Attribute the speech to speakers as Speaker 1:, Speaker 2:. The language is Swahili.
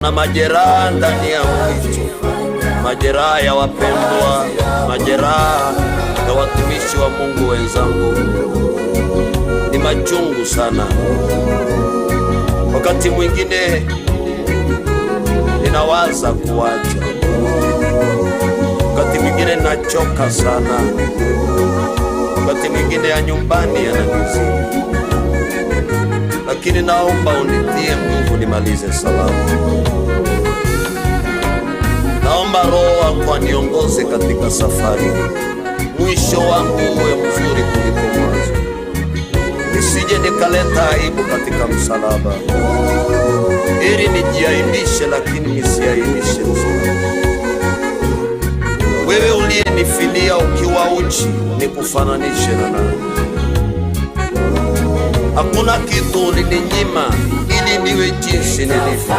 Speaker 1: Na majeraha ndani ya mwitu, majeraha ya wapendwa, majeraha ya watumishi wa Mungu wenzangu, ni machungu sana. Wakati mwingine ninawaza kuacha, wakati mwingine nachoka sana, wakati mwingine ya nyumbani yananizidi, lakini naomba unitie nguvu nimalize salama. Naomba Roho wako aniongoze katika safari, mwisho wangu uwe mzuri kuliko mwanzo, nisije nikaleta aibu katika msalaba, ili nijiaibishe lakini nisiaibishe msalaba. Wewe uliyenifilia ukiwa uchi, nikufananishe na nani? Hakuna kitu ulininyima ili niwe jinsi nilivyo.